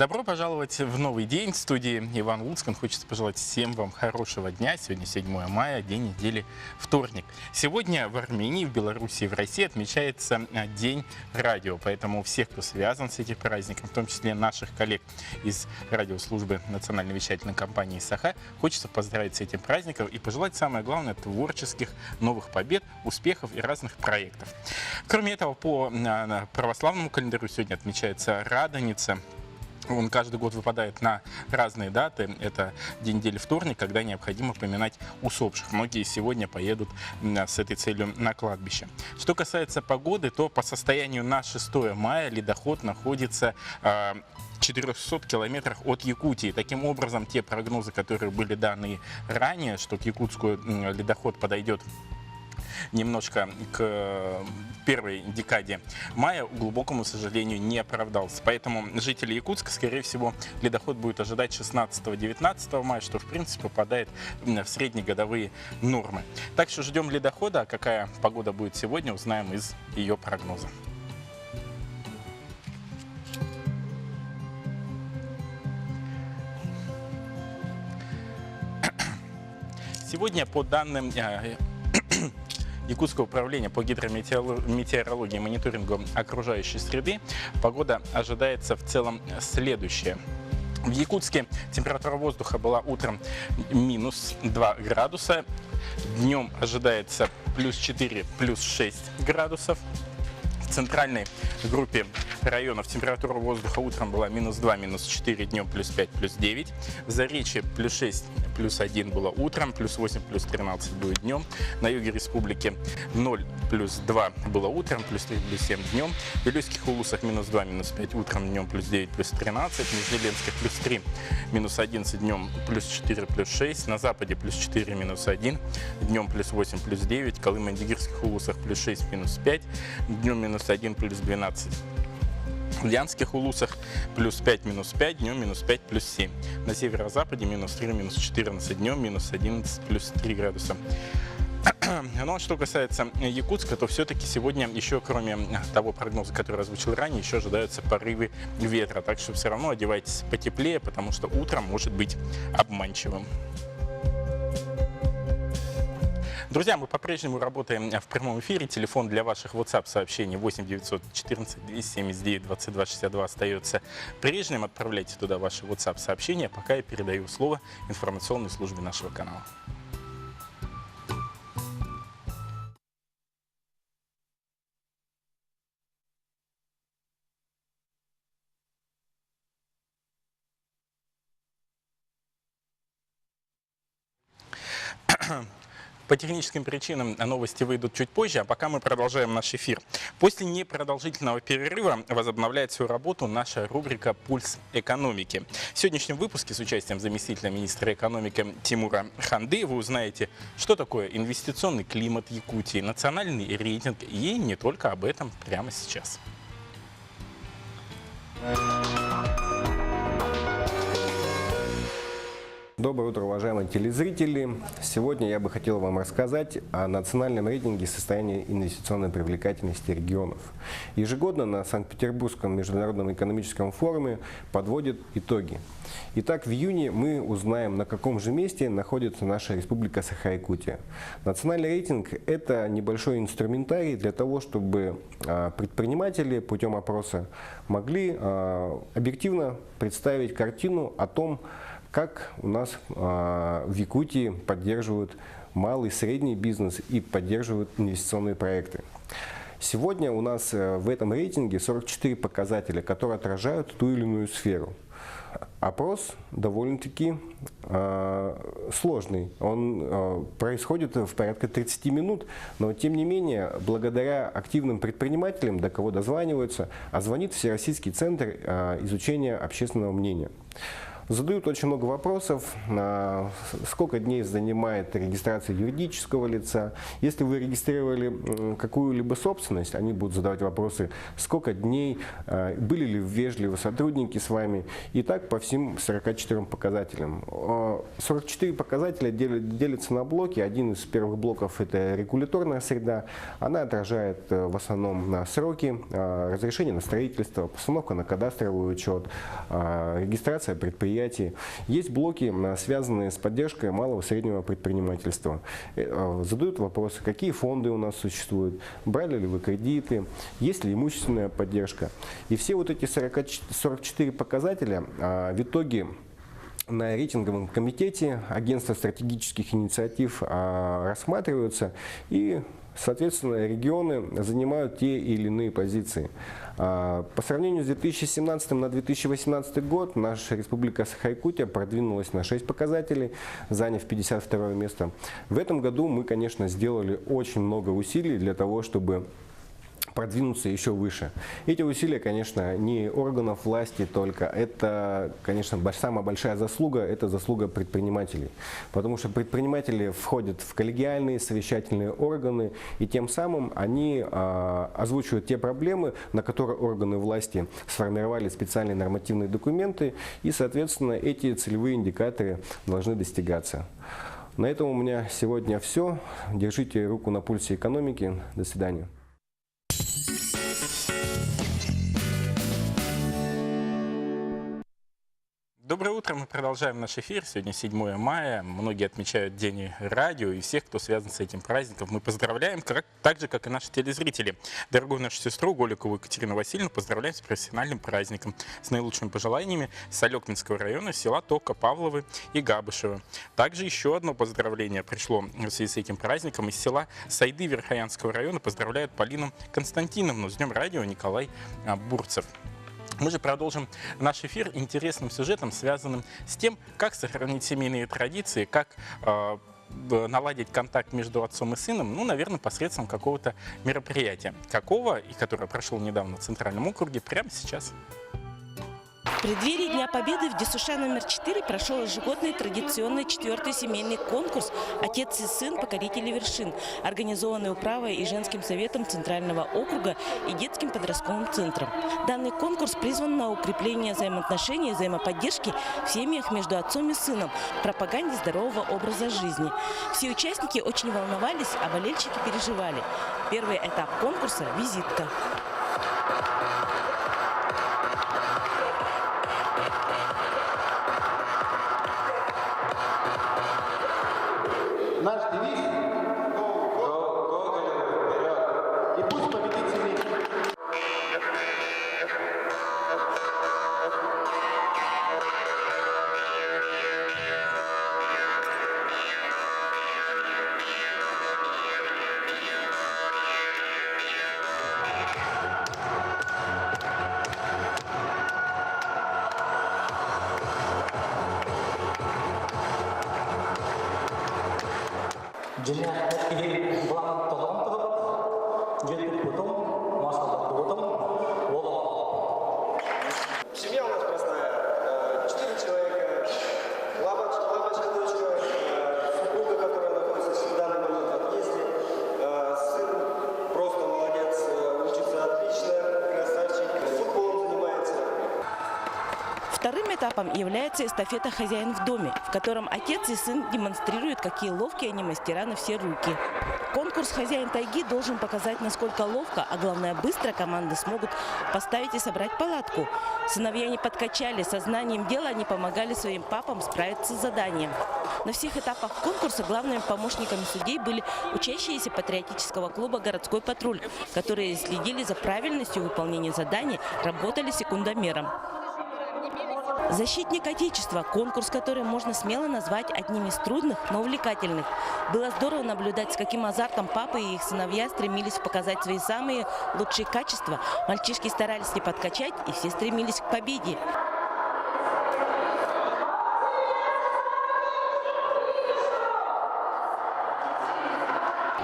Добро пожаловать в новый день. В студии Иван Луцкан. Хочется пожелать всем вам хорошего дня. Сегодня 7 мая, день недели, вторник. Сегодня в Армении, в Беларуси и в России отмечается День радио. Поэтому всех, кто связан с этим праздником, в том числе наших коллег из радиослужбы национальной вещательной компании «Саха», хочется поздравить с этим праздником и пожелать, самое главное, творческих новых побед, успехов и разных проектов. Кроме этого, по православному календарю сегодня отмечается Радоница. Он каждый год выпадает на разные даты. Это день недели вторник, когда необходимо поминать усопших. Многие сегодня поедут с этой целью на кладбище. Что касается погоды, то по состоянию на 6 мая ледоход находится в 400 километрах от Якутии. Таким образом, те прогнозы, которые были даны ранее, что к Якутску ледоход подойдет немножко к первой декаде мая, к глубокому сожалению, не оправдался. Поэтому жители Якутска, скорее всего, ледоход будет ожидать 16-19 мая, что, в принципе, попадает в среднегодовые нормы. Так что ждем ледохода. А какая погода будет сегодня, узнаем из ее прогноза. Сегодня, по данным Якутского управления по гидрометеорологии и мониторингу окружающей среды, погода ожидается в целом следующая. В Якутске температура воздуха была утром минус 2 градуса, днем ожидается плюс 4, плюс 6 градусов. В центральной группе районов температура воздуха утром была минус 2, минус 4, днем плюс 5, плюс 9. В Заречье плюс 6, плюс 1 было утром, плюс 8, плюс 13 будет днем. На юге республики 0, плюс 2 было утром, плюс 3, плюс 7 днем. В Вилюйских Улусах минус 2, минус 5 утром, днем плюс 9, плюс 13. В Нижнеленских плюс 3, минус 11 днем, плюс 4, плюс 6. На западе плюс 4, минус 1, днем плюс 8, плюс 9. В Колымо-Мендигирских Улусах плюс 6, минус 5, днем минус 1, плюс 12. В Янских Улусах плюс 5, минус 5, днем минус 5, плюс 7. На северо-западе минус 3, минус 14, днем минус 11, плюс 3 градуса. Но что касается Якутска, то все-таки сегодня еще, кроме того прогноза, который озвучил ранее, еще ожидаются порывы ветра. Так что все равно одевайтесь потеплее, потому что утром может быть обманчивым. Друзья, мы по-прежнему работаем в прямом эфире. Телефон для ваших WhatsApp-сообщений 8 914 279 22 62 остается прежним. Отправляйте туда ваши WhatsApp-сообщения, пока я передаю слово информационной службе нашего канала. По техническим причинам новости выйдут чуть позже, а пока мы продолжаем наш эфир. После непродолжительного перерыва возобновляет свою работу наша рубрика «Пульс экономики». В сегодняшнем выпуске с участием заместителя министра экономики Тимура Ханды вы узнаете, что такое инвестиционный климат Якутии, национальный рейтинг и не только об этом прямо сейчас. Доброе утро, уважаемые телезрители! Сегодня я бы хотел вам рассказать о национальном рейтинге состояния инвестиционной привлекательности регионов. Ежегодно на Санкт-Петербургском международном экономическом форуме подводят итоги. Итак, в июне мы узнаем, на каком же месте находится наша республика Саха-Якутия. Национальный рейтинг – это небольшой инструментарий для того, чтобы предприниматели путем опроса могли объективно представить картину о том, как у нас в Якутии поддерживают малый и средний бизнес и поддерживают инвестиционные проекты. Сегодня у нас в этом рейтинге 44 показателя, которые отражают ту или иную сферу. Опрос довольно-таки сложный. Он происходит в порядка 30 минут, но тем не менее, благодаря активным предпринимателям, до кого дозваниваются, звонит Всероссийский центр изучения общественного мнения. Задают очень много вопросов, сколько дней занимает регистрация юридического лица. Если вы регистрировали какую-либо собственность, они будут задавать вопросы, сколько дней, были ли вежливы сотрудники с вами. И так по всем 44 показателям. 44 показателя делятся на блоки. Один из первых блоков – это регуляторная среда. Она отражает в основном на сроки, разрешение на строительство, постановка на кадастровый учет, регистрация предприятий. Есть блоки, связанные с поддержкой малого и среднего предпринимательства. Задают вопросы, какие фонды у нас существуют, брали ли вы кредиты, есть ли имущественная поддержка. И все вот эти 44 показателя в итоге на рейтинговом комитете Агентства стратегических инициатив рассматриваются, и соответственно, регионы занимают те или иные позиции. По сравнению с 2017 на 2018 год наша республика Саха-Якутия продвинулась на 6 показателей, заняв 52 место. В этом году мы, конечно, сделали очень много усилий для того, чтобы продвинуться еще выше. Эти усилия, конечно, не органов власти только, это, конечно, самая большая заслуга, это заслуга предпринимателей. Потому что предприниматели входят в коллегиальные совещательные органы, и тем самым они озвучивают те проблемы, на которые органы власти сформировали специальные нормативные документы, и, соответственно, эти целевые индикаторы должны достигаться. На этом у меня сегодня все. Держите руку на пульсе экономики. До свидания. Доброе утро, мы продолжаем наш эфир. Сегодня 7 мая, многие отмечают День радио, и всех, кто связан с этим праздником, мы поздравляем, так же, как и наши телезрители. Дорогую нашу сестру Голикову Екатерину Васильевну поздравляем с профессиональным праздником, с наилучшими пожеланиями с Алекминского района, села Тока, Павловы и Габышева. Также еще одно поздравление пришло в связи с этим праздником из села Сайды Верхоянского района. Поздравляют Полину Константиновну с Днем радио Николай Бурцев. Мы же продолжим наш эфир интересным сюжетом, связанным с тем, как сохранить семейные традиции, как наладить контакт между отцом и сыном, ну, наверное, посредством какого-то мероприятия. Какого, и которое прошло недавно в Центральном округе, прямо сейчас. В преддверии Дня Победы в ДЮСШ номер 4 прошел ежегодный традиционный 4-й семейный конкурс «Отец и сын. Покорители вершин», организованный Управой и Женским советом Центрального округа и Детским подростковым центром. Данный конкурс призван на укрепление взаимоотношений и взаимоподдержки в семьях между отцом и сыном, пропаганде здорового образа жизни. Все участники очень волновались, а болельщики переживали. Первый этап конкурса – визитка. Наш девиз – Гоголеву вперед! И пусть победит семейный. Семья у нас простая. 4 человека. Лабочка дочка, супруга, которая находится в данный момент в отъезде. Сын просто молодец, учится отлично, красавчик, футболом занимается. Вторым этапом является эстафета «Хозяин в доме», в котором отец и сын демонстрируют, какие ловкие они мастера на все руки. Конкурс «Хозяин тайги» должен показать, насколько ловко, а главное быстро команды смогут поставить и собрать палатку. Сыновья не подкачали, сознанием дела они помогали своим папам справиться с заданием. На всех этапах конкурса главными помощниками судей были учащиеся патриотического клуба «Городской патруль», которые следили за правильностью выполнения заданий, работали секундомером. «Защитник Отечества» – конкурс, который можно смело назвать одним из трудных, но увлекательных. Было здорово наблюдать, с каким азартом папы и их сыновья стремились показать свои самые лучшие качества. Мальчишки старались не подкачать, и все стремились к победе.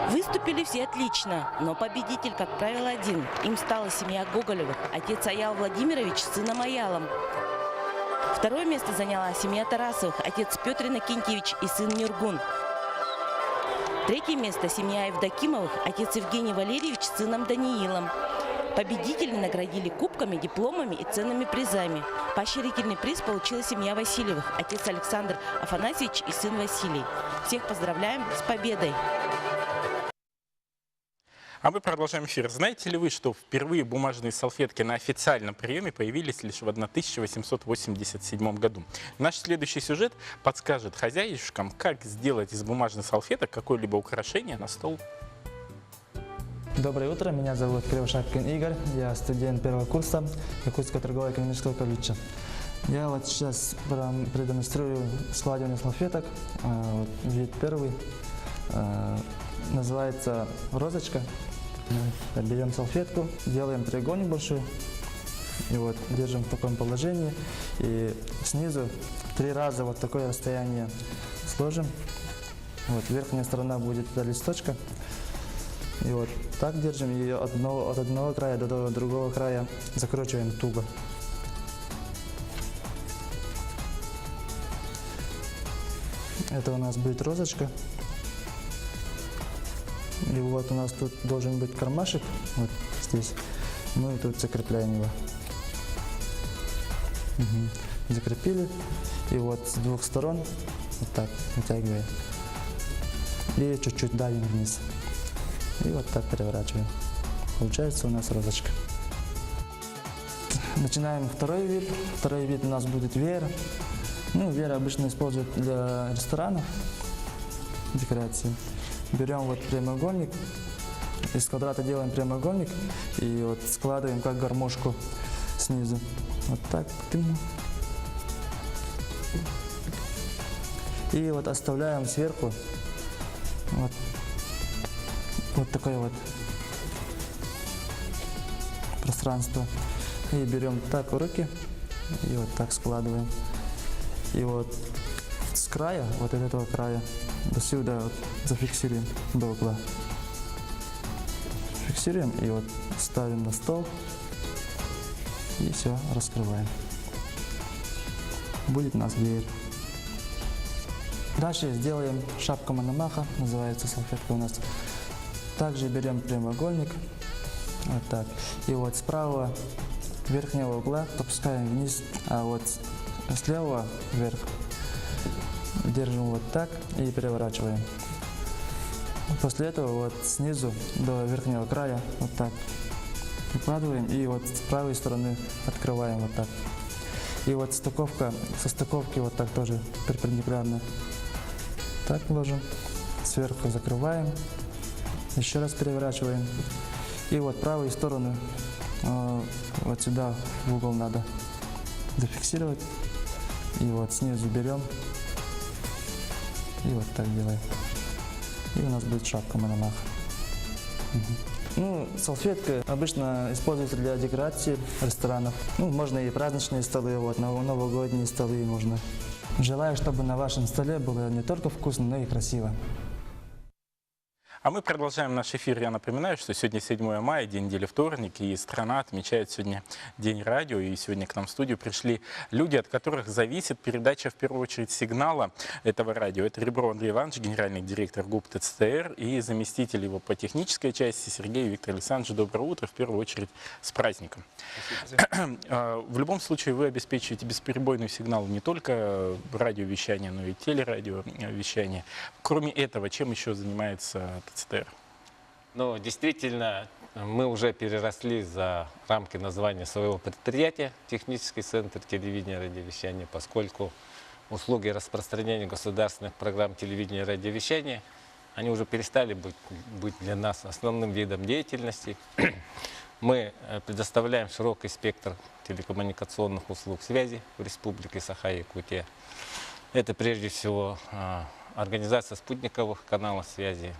Выступили все отлично, но победитель, как правило, один. Им стала семья Гоголевых, отец Аял Владимирович с сыном Аялом. Второе место заняла семья Тарасовых, отец Петр Иннокентьевич и сын Нюргун. Третье место – семья Евдокимовых, отец Евгений Валерьевич с сыном Даниилом. Победителей наградили кубками, дипломами и ценными призами. Поощрительный приз получила семья Васильевых, отец Александр Афанасьевич и сын Василий. Всех поздравляем с победой! А мы продолжаем эфир. Знаете ли вы, что впервые бумажные салфетки на официальном приеме появились лишь в 1887 году? Наш следующий сюжет подскажет хозяюшкам, как сделать из бумажных салфеток какое-либо украшение на стол. Доброе утро, меня зовут Кривошапкин Игорь, я студент первого курса Якутского торгово-экономического колледжа. Я вот сейчас продемонстрирую складывание салфеток. Вид первый называется розочка. Берем салфетку, делаем треугольник большой и вот держим в таком положении. И снизу 3 раза вот такое расстояние сложим. Вот верхняя сторона будет до листочка. И вот так держим, и от одного края до другого края закручиваем туго. Это у нас будет розочка. И вот у нас тут должен быть кармашек, вот здесь. Мы тут закрепляем его. Закрепили. И вот с 2 сторон вот так вытягиваем. И чуть-чуть давим вниз. И вот так переворачиваем. Получается у нас розочка. Начинаем второй вид. Второй вид у нас будет веер. Ну, веер обычно используют для ресторанов, декорации. Берем вот прямоугольник, из квадрата делаем прямоугольник и вот складываем как гармошку снизу. Вот так. И вот оставляем сверху вот такое вот пространство. И берем так в руки и вот так складываем. И вот с края, вот от этого края, до сюда вот зафиксируем до угла. Фиксируем и вот ставим на стол. И все, раскрываем. Будет у нас веер. Дальше сделаем шапку Мономаха, называется салфетка у нас. Также берем прямоугольник, вот так. И вот с правого верхнего угла опускаем вниз, а вот с левого вверх держим вот так и переворачиваем. После этого вот снизу до верхнего края вот так выкладываем и вот с правой стороны открываем вот так. И вот стыковка, со стыковки вот так тоже перпендикулярно. Так ложим, сверху закрываем, еще раз переворачиваем. И вот правую сторону вот сюда в угол надо зафиксировать. И вот снизу берем и вот так делаем. И у нас будет шапка Мономаха. Ну, салфетка обычно используется для декорации ресторанов. Ну, можно и праздничные столы, вот, новогодние столы можно. Желаю, чтобы на вашем столе было не только вкусно, но и красиво. А мы продолжаем наш эфир. Я напоминаю, что сегодня 7 мая, день недели вторник, и страна отмечает сегодня День радио. И сегодня к нам в студию пришли люди, от которых зависит передача, в первую очередь, сигнала этого радио. Это Ребров Андрей Иванович, генеральный директор ГУП ТЦТР, и заместитель его по технической части Сергей Виктор Александрович. Доброе утро, в первую очередь, с праздником. В любом случае, вы обеспечиваете бесперебойный сигнал не только радиовещания, но и телерадиовещания. Кроме этого, чем еще занимается ТЦТР? Ну, действительно, мы уже переросли за рамки названия своего предприятия «Технический центр телевидения и радиовещания», поскольку услуги распространения государственных программ телевидения и радиовещания, они уже перестали быть для нас основным видом деятельности. Мы предоставляем широкий спектр телекоммуникационных услуг связи в Республике Саха-Якутия. Это прежде всего организация спутниковых каналов связи,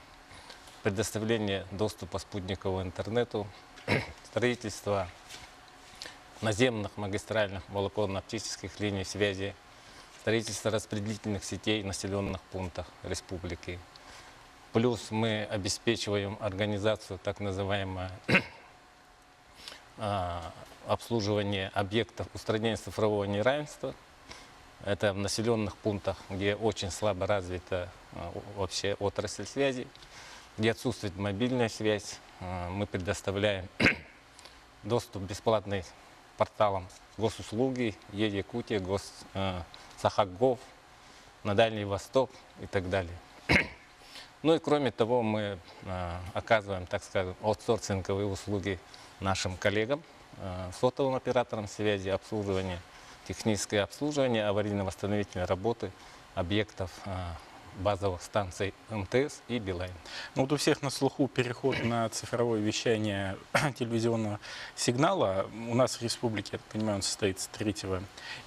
предоставление доступа спутникового интернету, строительство наземных магистральных волоконно-оптических линий связи, строительство распределительных сетей в населенных пунктах республики. Плюс мы обеспечиваем организацию так называемое обслуживание объектов устранения цифрового неравенства Это в населенных пунктах, где очень слабо развита вообще отрасль связи, где отсутствует мобильная связь. Мы предоставляем доступ бесплатный порталам госуслуги, Е-Якутия, Сахагов, на Дальний Восток и так далее. Ну и кроме того, мы оказываем, так скажем, аутсорсинговые услуги нашим коллегам, сотовым операторам связи, обслуживание, техническое обслуживание, аварийно-восстановительные работы объектов базовых станций МТС и Билайн. Ну, вот у всех на слуху переход на цифровое вещание телевизионного сигнала. У нас в республике, я так понимаю, он состоится 3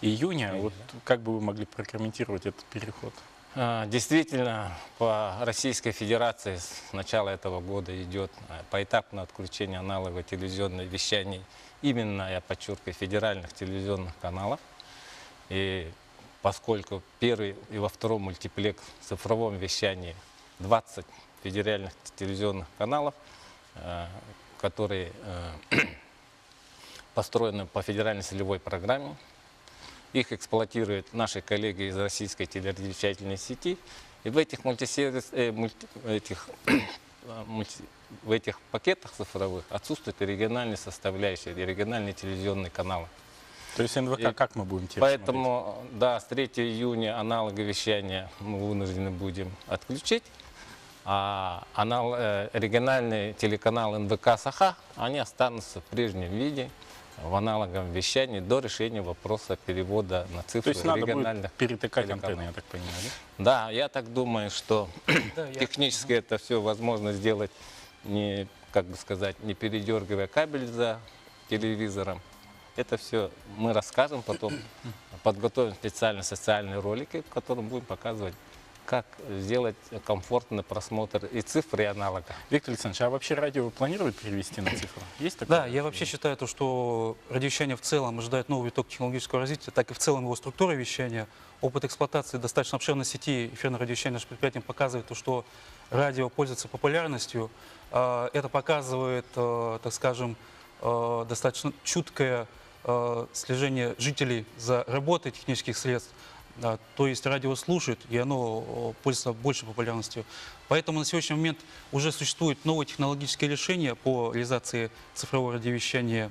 июня. Вот как бы вы могли прокомментировать этот переход? Действительно, по Российской Федерации с начала этого года идет поэтапное отключение аналогового телевизионного вещания, именно, я подчеркиваю, федеральных телевизионных каналов. И поскольку первый и во втором мультиплекс в цифровом вещании 20 федеральных телевизионных каналов, которые построены по федеральной целевой программе. Их эксплуатируют наши коллеги из российской телерадиовещательной сети. И в этих в этих пакетах цифровых отсутствуют и региональные составляющие, и региональные телевизионные каналы. То есть НВК как мы будем теперь Поэтому, да, с 3 июня аналоговое вещание мы вынуждены будем отключить. А региональные телеканалы НВК САХА, они останутся в прежнем виде, в аналоговом вещании до решения вопроса перевода на цифру То есть надо региональных будет перетыкать телеканалов. антенны, я так понимаю, да? Да, я так думаю, что технически это все возможно сделать, не, как бы сказать, не передергивая кабель за телевизором. Это все мы расскажем потом, подготовим специальные социальные ролики, в которых будем показывать, как сделать комфортный просмотр и цифр, и аналога. Виктор Александрович, а вообще радио вы планируете перевести на цифру? Есть такое? Да, я вообще считаю, что радиовещание в целом ожидает новый виток технологического развития, так и в целом его структура вещания. Опыт эксплуатации достаточно обширной сети эфирного радиовещания нашим предприятием показывает, что радио пользуется популярностью. Это показывает, так скажем, достаточно чуткое слежение жителей за работой технических средств. То есть радио слушает, и оно пользуется большей популярностью. Поэтому на сегодняшний момент уже существуют новые технологические решения по реализации цифрового радиовещания.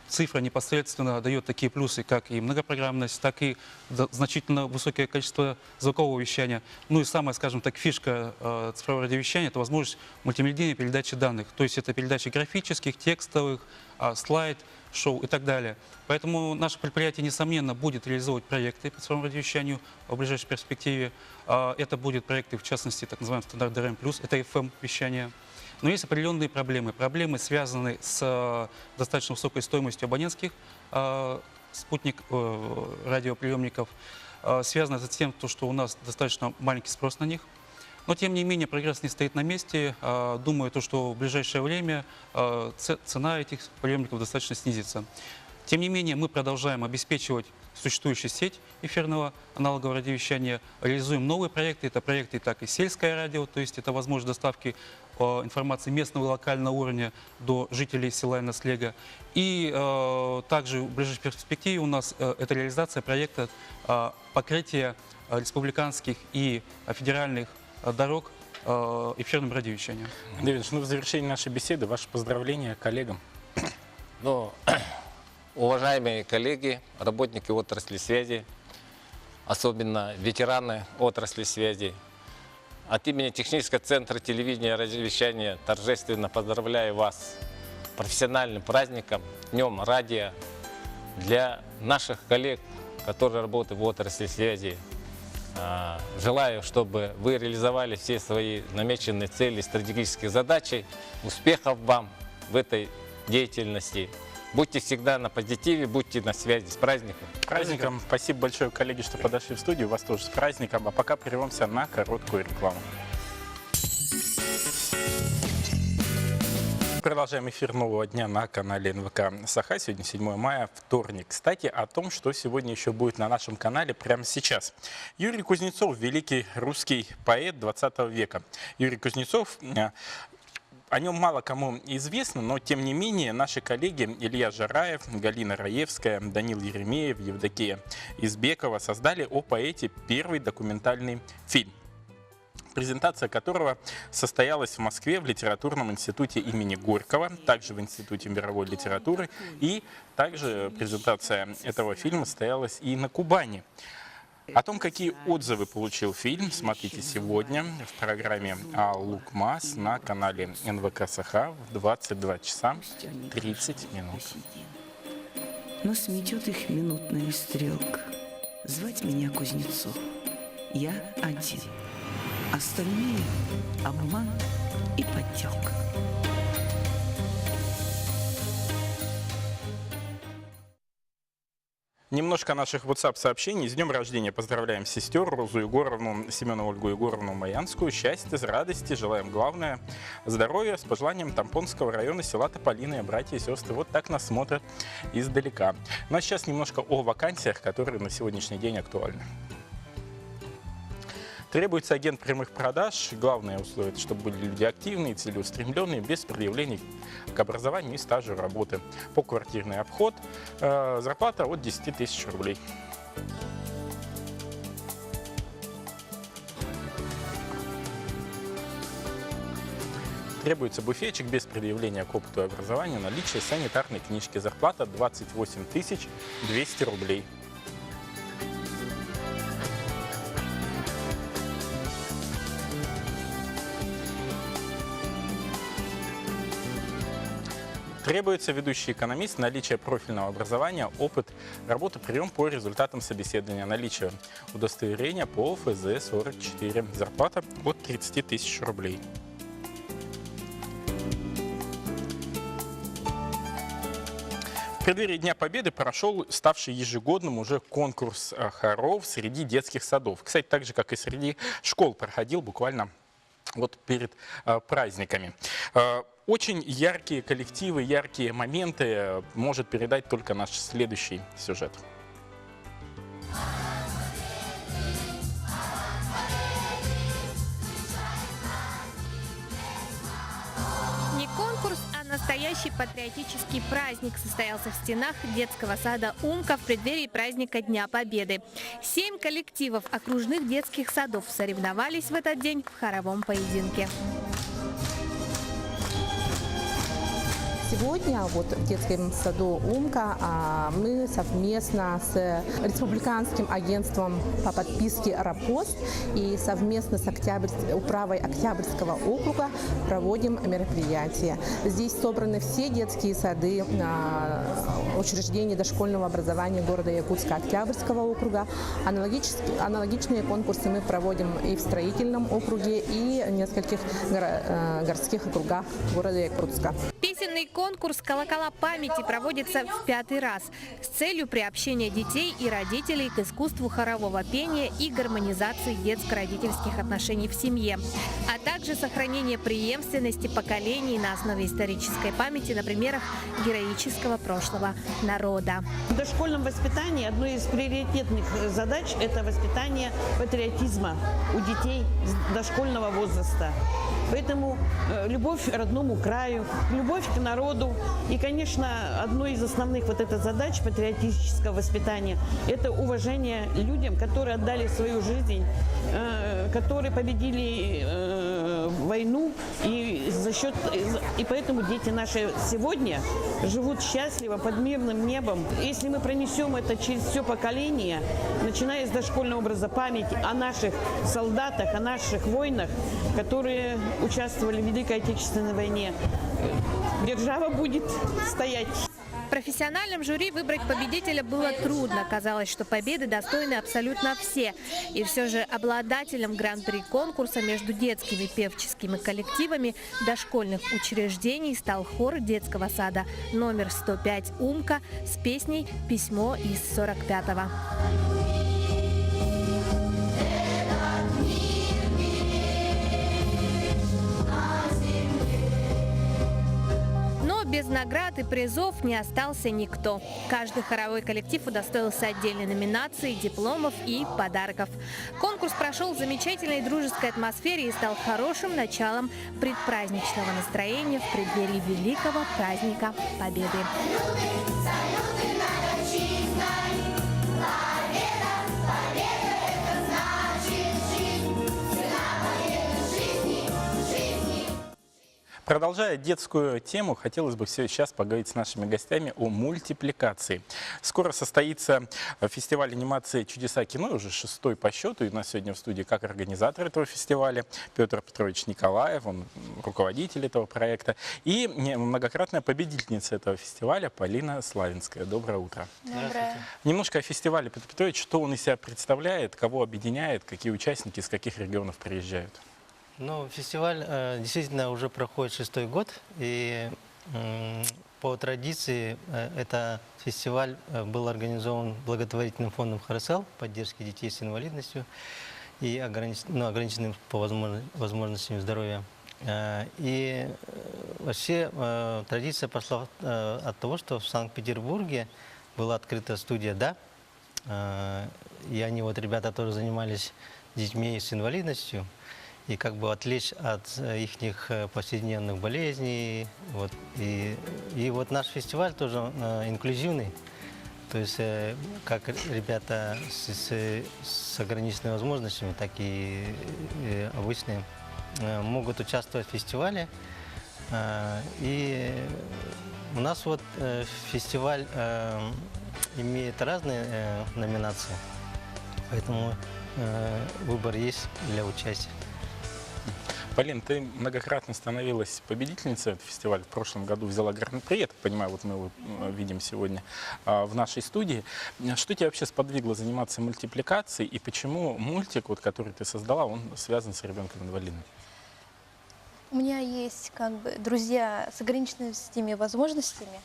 Цифра непосредственно дает такие плюсы, как и многопрограммность, так и значительно высокое количество звукового вещания. Ну и самая, скажем так, фишка цифрового радиовещания – это возможность мультимедийной передачи данных. То есть это передача графических, текстовых, слайд, шоу и так далее. Поэтому наше предприятие, несомненно, будет реализовывать проекты по цифровому радиовещанию в ближайшей перспективе. Это будут проекты, в частности, так называемый стандарт ДРМ+, это FM-вещание. Но есть определенные проблемы. Проблемы связаны с достаточно высокой стоимостью абонентских радиоприемников. Связано с тем, что у нас достаточно маленький спрос на них. Но, тем не менее, прогресс не стоит на месте. Думаю, что в ближайшее время цена этих приемников достаточно снизится. Тем не менее, мы продолжаем обеспечивать существующую сеть эфирного аналогового радиовещания, реализуем новые проекты. Это проекты так и сельское радио, то есть это возможность доставки информации местного и локального уровня до жителей села и наслега. И также в ближайшей перспективе у нас это реализация проекта покрытия республиканских и федеральных дорог эфирным радиовещанием. Давид, в завершении нашей беседы ваши поздравления коллегам. Ну, уважаемые коллеги, работники отрасли связи, особенно ветераны отрасли связи, от имени Технического центра телевидения и радиовещания торжественно поздравляю вас с профессиональным праздником, Днем радио. Для наших коллег, которые работают в отрасли связи, желаю, чтобы вы реализовали все свои намеченные цели, стратегические задачи. Успехов вам в этой деятельности. Будьте всегда на позитиве, будьте на связи. С праздником! С праздником! Спасибо большое, коллеги, что подошли в студию. Вас тоже с праздником. А пока прервемся на короткую рекламу. Продолжаем эфир нового дня на канале НВК Саха. Сегодня 7 мая, вторник. Кстати, о том, что сегодня еще будет на нашем канале прямо сейчас. Юрий Кузнецов, великий русский поэт 20 века. Юрий Кузнецов О нем мало кому известно, но тем не менее наши коллеги Илья Жараев, Галина Раевская, Данил Еремеев, Евдокия Избекова создали о поэте первый документальный фильм, презентация которого состоялась в Москве в Литературном институте имени Горького, также в Институте мировой литературы, и также презентация этого фильма состоялась и на Кубани. О том, какие отзывы получил фильм, смотрите сегодня в программе «Ал-Лукмас» на канале НВК Саха в 22 часа 30 минут. Но сметет их минутная стрелка. Звать меня Кузнецов. Я один. Остальные — обман и подделка. Немножко наших WhatsApp-сообщений. С днем рождения поздравляем сестер Розу Егоровну, Семена Ольгу Егоровну Маянскую. Счастья, радости, желаем главное здоровья, с пожеланием Тампонского района села Тополиные, братья и сестры. Вот так нас смотрят издалека. Ну а сейчас немножко о вакансиях, которые на сегодняшний день актуальны. Требуется агент прямых продаж. Главное условие, это чтобы были люди активные, целеустремленные, без предъявлений к образованию и стажу работы. Поквартирный обход. Зарплата от 10 тысяч рублей. Требуется буфетчик без предъявления к опыту и образованию, наличие санитарной книжки. Зарплата 28 200 рублей. Требуется ведущий экономист, наличие профильного образования, опыт работы, прием по результатам собеседования, наличие удостоверения по ФЗ-44, зарплата от 30 тысяч рублей. В преддверии Дня Победы прошел ставший ежегодным уже конкурс хоров среди детских садов. Кстати, так же, как и среди школ, проходил буквально вот перед праздниками. Очень яркие коллективы, яркие моменты может передать только наш следующий сюжет. Не конкурс, а настоящий патриотический праздник состоялся в стенах детского сада «Умка» в преддверии праздника Дня Победы. 7 коллективов окружных детских садов соревновались в этот день в хоровом поединке. Сегодня вот в детском саду «Умка» мы совместно с Республиканским агентством по подписке «Рапост» и совместно с управой Октябрьского округа проводим мероприятие. Здесь собраны все детские сады учреждений дошкольного образования города Якутска Октябрьского округа. Аналогичные конкурсы мы проводим и в строительном округе, и в нескольких городских округах города Якутска. Песенный конкурс «Колокола памяти» проводится в 5-й раз с целью приобщения детей и родителей к искусству хорового пения и гармонизации детско-родительских отношений в семье, а также сохранения преемственности поколений на основе исторической памяти на примерах героического прошлого народа. В дошкольном воспитании одной из приоритетных задач – это воспитание патриотизма у детей дошкольного возраста. Поэтому любовь к родному краю, любовь к народу. И, конечно, одной из основных вот этих задач патриотического воспитания – это уважение людям, которые отдали свою жизнь, которые победили войну. И поэтому дети наши сегодня живут счастливо под мирным небом. Если мы пронесем это через все поколение, начиная с дошкольного образа памяти о наших солдатах, о наших воинах, которые участвовали в Великой Отечественной войне, держава будет стоять. Профессиональным жюри выбрать победителя было трудно. Казалось, что победы достойны абсолютно все. И все же обладателем гран-при конкурса между детскими певческими коллективами дошкольных учреждений стал хор детского сада номер 105 «Умка» с песней «Письмо из 45-го». Без Без наград и призов не остался никто. Каждый хоровой коллектив удостоился отдельной номинации, дипломов и подарков. Конкурс прошел в замечательной дружеской атмосфере и стал хорошим началом предпраздничного настроения в преддверии великого праздника Победы. Продолжая детскую тему, хотелось бы сейчас поговорить с нашими гостями о мультипликации. Скоро состоится фестиваль анимации «Чудеса кино», уже 6-й по счету. И у нас сегодня в студии как организатор этого фестиваля Петр Петрович Николаев, он руководитель этого проекта, и многократная победительница этого фестиваля Полина Славинская. Доброе утро. Доброе. Немножко о фестивале, Петр Петрович, что он из себя представляет, кого объединяет, какие участники, из каких регионов приезжают? Ну, фестиваль действительно уже проходит 6-й год, и по традиции этот фестиваль был организован благотворительным фондом ХРСЛ поддержки детей с инвалидностью и ограниченным по возможностям здоровья. И вообще традиция пошла от того, что в Санкт-Петербурге была открыта студия «Да», и они, вот ребята, тоже занимались детьми с инвалидностью, и как бы отвлечь от их повседневных болезней. Вот. И вот наш фестиваль тоже инклюзивный. То есть как ребята с ограниченными возможностями, так и обычные могут участвовать в фестивале. И у нас вот фестиваль имеет разные номинации, поэтому выбор есть для участия. Полин, ты многократно становилась победительницей этого фестиваля. В прошлом году взяла гран-при, я так понимаю, вот мы его видим сегодня в нашей студии. Что тебя вообще сподвигло заниматься мультипликацией и почему мультик, вот, который ты создала, он связан с ребенком-инвалидом? У меня есть как бы друзья с ограниченными возможностями,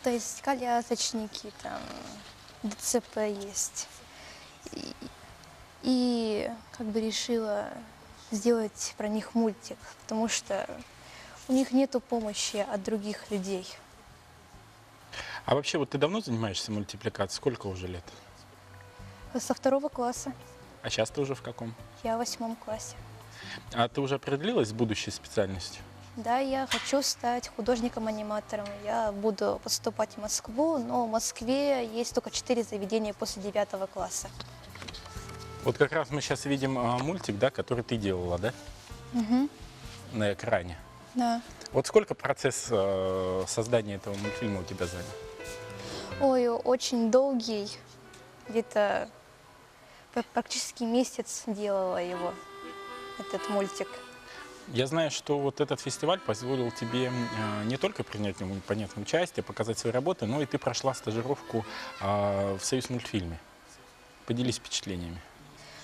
то есть колясочники, там, ДЦП есть. И как бы решила сделать про них мультик, потому что у них нету помощи от других людей. А вообще, вот ты давно занимаешься мультипликацией? Сколько уже лет? Со 2 класса. А сейчас ты уже в каком? Я в 8 классе. А ты уже определилась с будущей специальностью? Да, я хочу стать художником-аниматором. Я буду поступать в Москву, но в Москве есть только 4 заведения после 9 класса. Вот как раз мы сейчас видим мультик, да, который ты делала, да? Угу. На экране. Да. Вот сколько процесс создания этого мультфильма у тебя занял? Ой, очень долгий. Где-то практически месяц делала его, этот мультик. Я знаю, что вот этот фестиваль позволил тебе не только принять в нем, понятное, участие, показать свои работы, но и ты прошла стажировку в Союзмультфильме. Поделись впечатлениями.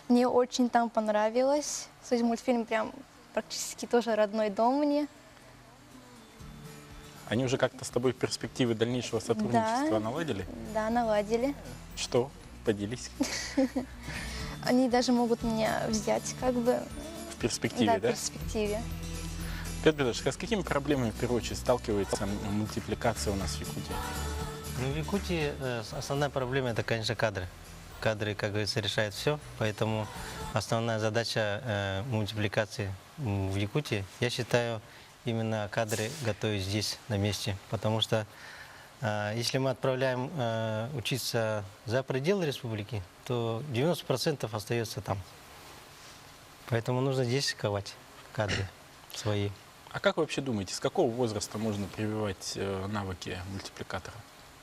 Мне очень там понравилось. Союзмультфильм прям практически тоже родной дом мне. Они уже как-то с тобой перспективы дальнейшего сотрудничества наладили? Да, наладили. Что? Поделись. Они даже могут меня взять как бы. В перспективе, да? Да, в перспективе. Петр Петрович, а с какими проблемами в первую очередь сталкивается мультипликация у нас в Якутии? Ну, в Якутии основная проблема – это, конечно, кадры. Кадры, как говорится, решают все, поэтому основная задача мультипликации в Якутии, я считаю, именно кадры готовить здесь, на месте, потому что если мы отправляем учиться за пределы республики, то 90% остается там. Поэтому нужно здесь ковать кадры свои. А как вы вообще думаете, с какого возраста можно прививать навыки мультипликатора?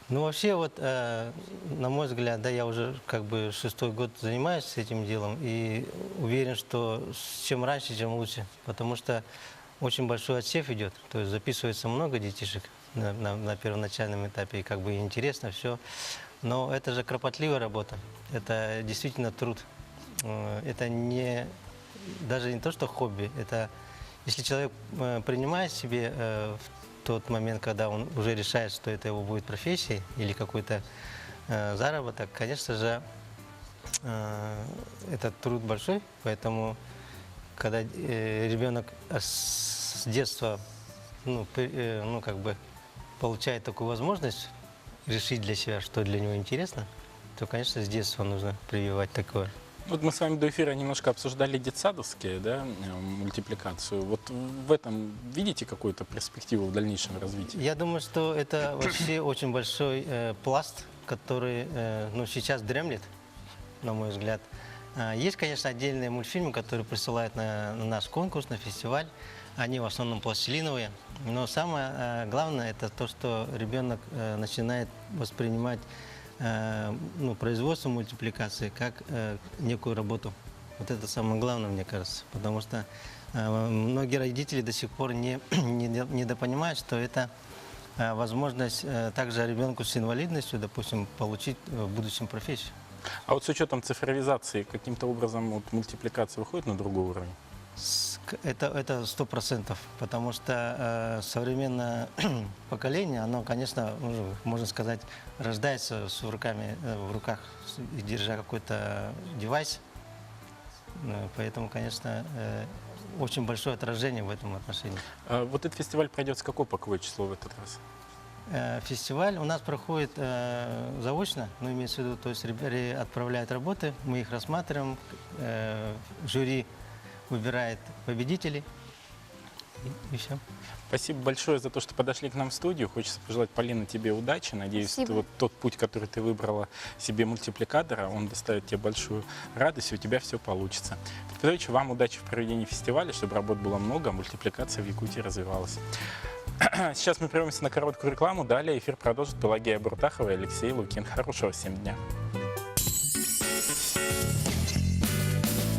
Ну, вообще, вот, на мой взгляд, да, я уже как бы 6-й год занимаюсь этим делом и уверен, что чем раньше, тем лучше, потому что очень большой отсев идет, то есть записывается много детишек на первоначальном этапе, и как бы интересно все, но это же кропотливая работа, это действительно труд, это не, даже не то, что хобби, это если человек принимает себе в тот момент, когда он уже решает, что это его будет профессией или какой-то заработок, конечно же, это труд большой, поэтому когда ребенок с детства как бы получает такую возможность решить для себя, что для него интересно, то, конечно, с детства нужно прививать такое. Вот мы с вами до эфира немножко обсуждали детсадовские, да, мультипликацию. Вот в этом видите какую-то перспективу в дальнейшем развитии? Я думаю, что это вообще очень большой пласт, который сейчас дремлет, на мой взгляд. Есть, конечно, отдельные мультфильмы, которые присылают на наш конкурс, на фестиваль. Они в основном пластилиновые. Но самое главное, это то, что ребенок начинает воспринимать производство мультипликации как некую работу. Вот это самое главное, мне кажется. Потому что многие родители до сих пор недопонимают, что это возможность также ребенку с инвалидностью, допустим, получить в будущем профессию. А вот с учетом цифровизации, каким-то образом вот, мультипликация выходит на другой уровень? Это 100%, потому что современное поколение, оно, конечно, можно сказать, рождается с руками в руках, держа какой-то девайс. Поэтому, конечно, очень большое отражение в этом отношении. Вот этот фестиваль пройдет с какого по какое число в этот раз? Фестиваль у нас проходит заочно, имеется в виду, то есть ребята отправляют работы, мы их рассматриваем, жюри выбирает победителей и все. Спасибо большое за то, что подошли к нам в студию. Хочется пожелать, Полина, тебе удачи. Надеюсь, вот тот путь, который ты выбрала себе мультипликатора, он доставит тебе большую радость, и у тебя все получится. Петрович, вам удачи в проведении фестиваля, чтобы работ было много, а мультипликация в Якутии развивалась. Сейчас мы прервемся на короткую рекламу. Далее эфир продолжит Пелагея Буртахова и Алексей Лукин. Хорошего всем дня.